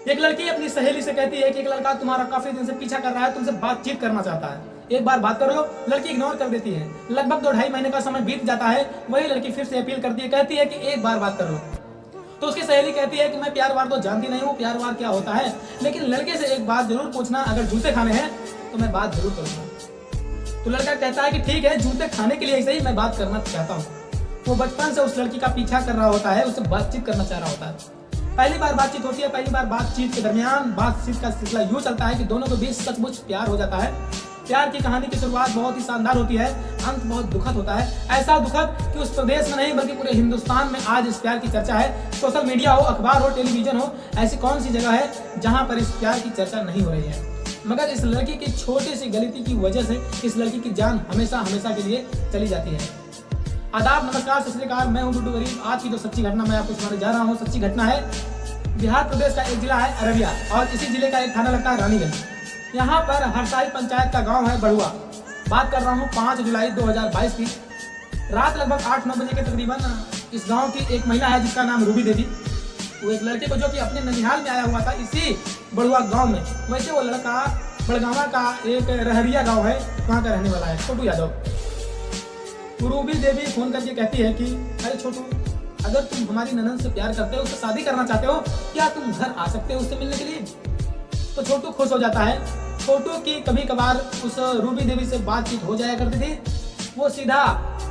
एक लड़की अपनी सहेली से कहती है कि एक लड़का तुम्हारा काफी दिन से पीछा कर रहा है, तुमसे बातचीत करना चाहता है, एक बार बात कर लो। लड़की इग्नोर कर देती है। लगभग 2-2.5 महीने का समय बीत जाता है। वही लड़की फिर से अपील करती है, कहती है कि एक बार बात कर लो। तो उसकी सहेली कहती है कि मैं प्यार वार तो जानती नहीं हूँ, प्यार वार क्या होता है, लेकिन लड़के से एक बात जरूर पूछना, अगर जूते खाने हैं तो मैं बात जरूर करूंगा। तो लड़का कहता है कि ठीक है, जूते खाने के लिए सही मैं बात करना चाहता हूँ। वो बचपन से उस लड़की का पीछा कर रहा होता है, उससे बातचीत करना चाह रहा होता है। पहली बार बातचीत होती है। पहली बार बातचीत के दरमियान बातचीत का सिलसिला यूं चलता है कि दोनों के बीच सचमुच प्यार हो जाता है। प्यार की कहानी की शुरुआत बहुत ही शानदार होती है, अंत बहुत दुखद होता है। ऐसा दुखद कि उस प्रदेश में नहीं बल्कि पूरे हिंदुस्तान में आज इस प्यार की चर्चा है। सोशल मीडिया हो, अखबार हो, टेलीविजन हो, ऐसी कौन सी जगह है जहां पर इस प्यार की चर्चा नहीं हो रही है। मगर इस लड़की की छोटी सी गलती की वजह से इस लड़की की जान हमेशा हमेशा के लिए चली जाती है। आदाब, नमस्कार, सत श्री अकाल, मैं हूं डुडू गरीब। आज की जो सच्ची घटना मैं आपको सुनाने जा रहा हूं, सच्ची घटना है बिहार प्रदेश का एक जिला है अररिया, और इसी जिले का एक थाना लगता है रानीगंज। यहाँ पर हरसाई पंचायत का गांव है बड़ुआ। बात कर रहा हूँ 5 जुलाई 2022 की। रात लगभग 8-9 बजे के तकरीबन इस गांव की एक महिला है जिसका नाम रूबी देवी। वो एक लड़के को जो कि अपने ननिहाल में आया हुआ था इसी बड़ुआ गांव में। वैसे वो लड़का बड़गावा का एक रहरिया गाँव है, वहाँ का रहने वाला है, छोटू यादव। रूबी देवी फोन करके कहती है कि अरे छोटू, अगर तुम हमारी ननद से प्यार करते हो, उससे शादी करना चाहते हो, क्या तुम घर आ सकते हो उससे मिलने के लिए। तो छोटू खुश हो जाता है। छोटू की कभी कभार उस रूबी देवी से बातचीत हो जाया करती थी। वो सीधा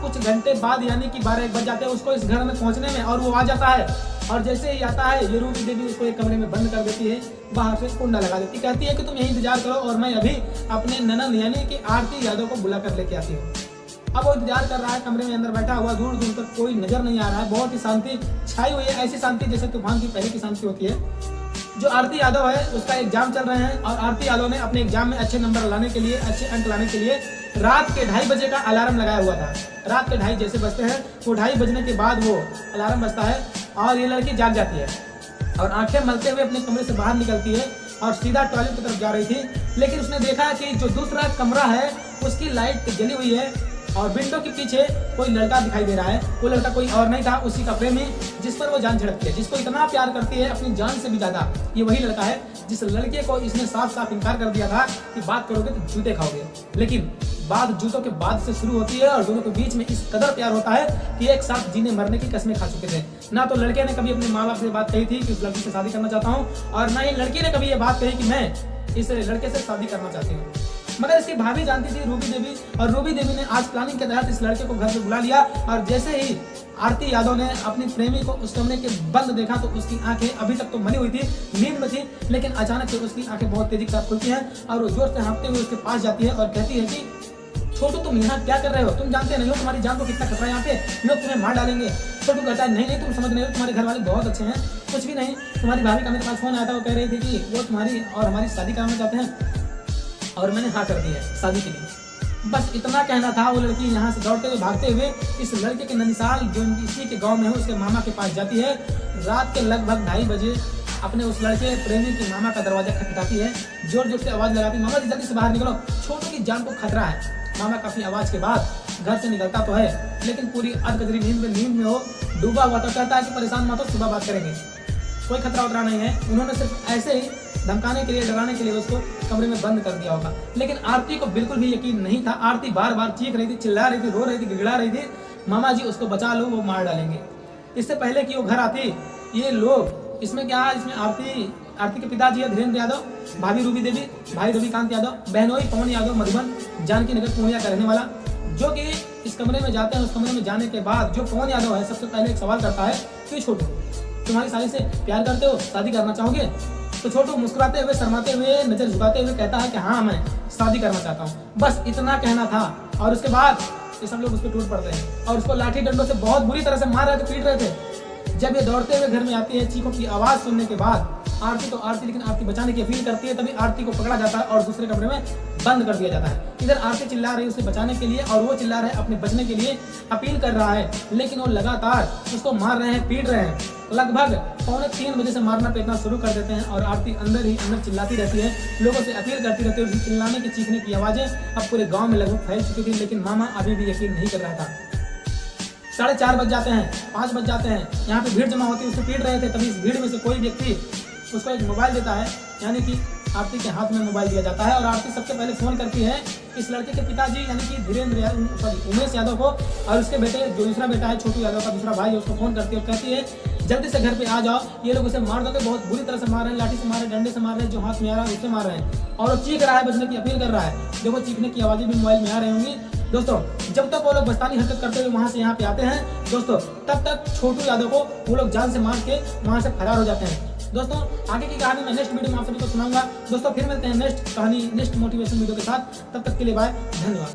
कुछ घंटे बाद यानी कि 12-1 बज जाते हैं उसको इस घर में पहुंचने में, और वो आ जाता है। और जैसे ही आता है ये रूबी देवी उसको एक कमरे में बंद कर देती है, बाहर से कुंडा लगा देती, कहती है कि तुम यही इंतजार करो और मैं अभी अपने ननद यानी कि आरती यादव को बुला कर लेके आती हूँ। अब वो इंतजार कर रहा है, कमरे में अंदर बैठा हुआ, दूर दूर तक कोई नजर नहीं आ रहा है। बहुत ही शांति छाई हुई है, ऐसी शांति जैसे तूफान की पहले की शांति होती है। जो आरती यादव है उसका एग्जाम चल रहे हैं, और आरती यादव ने अपने एग्जाम में अच्छे नंबर लाने के लिए, अच्छे अंक लाने के लिए रात के 2:30 बजे का अलार्म लगाया हुआ था। रात के 2:30 जैसे बजते हैं, वो 2:30 बजने के बाद वो अलार्म बजता है और ये लड़की जाग जाती है और आंखें मलते हुए अपने कमरे से बाहर निकलती है और सीधा टॉयलेट की तरफ जा रही थी। लेकिन उसने देखा कि जो दूसरा कमरा है उसकी लाइट जली हुई है और विंडो के पीछे कोई लड़का दिखाई दे रहा है। वो लड़का कोई और नहीं था, उसी का प्रेमी, जिस पर वो जान छिड़कती है, जिसको इतना प्यार करती है अपनी जान से भी ज्यादा। ये वही लड़का है जिस लड़के को इसने साफ साफ इनकार कर दिया था कि बात करोगे तो जूते खाओगे। लेकिन बात जूतों के बाद से शुरू होती है और दोनों के बीच में इस कदर प्यार होता है कि एक साथ जीने मरने की कसमें खा चुके थे। ना तो लड़के ने कभी अपने माँ बाप से बात कही थी कि उस लड़की से शादी करना चाहता हूँ, और ना ही लड़की ने कभी ये बात कही कि मैं इस लड़के से शादी करना चाहती हूँ। मगर इसकी भाभी जानती थी, रूबी देवी, और रूबी देवी ने आज प्लानिंग के तहत इस लड़के को घर पे बुला लिया। और जैसे ही आरती यादव ने अपनी प्रेमी को उस कमरे के बंद देखा तो उसकी आंखें अभी तक तो मनी हुई थी, नींद में थी, लेकिन अचानक से उसकी आंखें बहुत तेजी के साथ खुलती हैं और वो जोर से हाँफते हुए उसके पास जाती है और कहती है कि छोटू, तुम यहाँ क्या कर रहे हो? तुम जानते नहीं हो तुम्हारी जान को कितना खतरा है यहाँ पे, लोग तुम्हें मार डालेंगे। छोटू कहता है नहीं नहीं, तुम समझ नहीं हो, तुम्हारे घर वाले बहुत अच्छे हैं, कुछ भी नहीं। तुम्हारी भाभी का मेरे पास फोन आया था, वो कह रही थी कि वो तुम्हारी और हमारी शादी कराना चाहते हैं और मैंने हाँ कर दी है शादी के लिए। बस इतना कहना था। वो लड़की यहाँ से दौड़ते हुए भागते हुए इस लड़के के ननिसाल जो इसी के गांव में है उसके मामा के पास जाती है। रात के लगभग 2:30 बजे अपने उस लड़के प्रेमी की मामा का दरवाजा खटखटाती है, जोर जोर से आवाज लगाती, मामा जी जल्दी से बाहर निकलो, छोटू की जान को खतरा है। मामा काफी आवाज के बाद घर से निकलता तो है, लेकिन पूरी अधकचरी नींद में हो डूबा हुआ। तो कहता है कि परेशान मत हो, सुबह बात करेंगे, कोई खतरा उतरा नहीं है। उन्होंने सिर्फ ऐसे ही धमकाने के लिए, डराने के लिए उसको कमरे में बंद कर दिया होगा। लेकिन आरती को बिल्कुल भी यकीन नहीं था। आरती बार बार चीख रही थी, चिल्ला रही थी, रो रही थी, गिड़गिड़ा रही थी, मामा जी उसको बचा लो, वो मार डालेंगे। इससे पहले कि वो घर आती, ये लोग, इसमें क्या है, इसमें आरती के पिताजी है धीरेन्द्र यादव, भाभी रूबी देवी, भाई रविकांत यादव, बहनोई पवन यादव मधुबन जानकी नगर पूर्णिया का रहने वाला, जो कि इस कमरे में जाते हैं। उस कमरे में जाने के बाद जो पवन यादव है सबसे पहले एक सवाल करता है कि छोटू, तुम्हारी साली से प्यार करते हो, शादी करना चाहोगे? तो छोटू मुस्कुराते हुए, शर्माते हुए, नजर झुकाते हुए कहता है कि हाँ, मैं शादी करना चाहता हूँ। बस इतना कहना था। और उसके बाद ये सब लोग उस पर टूट पड़ते हैं और उसको लाठी डंडों से बहुत बुरी तरह से मार रहे थे, पीट रहे थे। जब ये दौड़ते हुए घर में आती है, चीखों की आवाज सुनने के बाद आरती लेकिन आरती बचाने की अपील करती है, तभी आरती को पकड़ा जाता है और दूसरे कमरे में बंद कर दिया जाता है। इधर आरती चिल्ला रही है उसे बचाने के लिए और वो चिल्ला रहा है अपने बचने के लिए, अपील कर रहा है, लेकिन वो लगातार उसको मार रहे हैं, पीट रहे हैं। लगभग 2:45 बजे से मारना पीटना शुरू कर देते हैं और आरती अंदर ही अंदर चिल्लाती रहती है, लोगों से अपील करती रहती है। उसकी चिल्लाने की, चीखने की आवाजें अब पूरे गाँव में लगभग फैल चुकी थी, लेकिन मामा अभी भी यकीन नहीं कर रहा था। 4:30 बज जाते हैं, 5 बज जाते हैं, यहाँ पे भीड़ जमा होती है, उसको पीट रहे थे। तभी इस भीड़ में से कोई व्यक्ति उसको एक मोबाइल देता है, यानी कि आरती के हाथ में मोबाइल दिया जाता है और आरती सबसे पहले फोन करती है इस लड़के के पिताजी यानी कि धीरेन्द्र उमेश यादव को, और उसके बेटे जो दूसरा बेटा है छोटू यादव का दूसरा भाई है उसको फोन करती है और कहती है जल्दी से घर पे आ जाओ, ये लोग उसे मार दोगे, बहुत बुरी तरह से मार रहे हैं, लाठी से मार रहे हैं, डंडे से मार रहे हैं, जो हाथ में आ रहा है उससे मार रहे हैं। और वो चीख रहा है, बचने की अपील कर रहा है। देखो चीखने की आवाजें भी मोबाइल में आ रही होंगी। दोस्तों जब तक वो लोग बस्तानी हरकत करते हुए वहां से यहाँ पे आते हैं दोस्तों, तब तक छोटू यादव को वो लोग जान से मार के वहां से फरार हो जाते हैं। दोस्तों आगे की कहानी मैं नेक्स्ट वीडियो में आप सभी को सुनाऊंगा। दोस्तों फिर मिलते हैं नेक्स्ट कहानी नेक्स्ट मोटिवेशन वीडियो के साथ, तब तक के लिए बाय, धन्यवाद।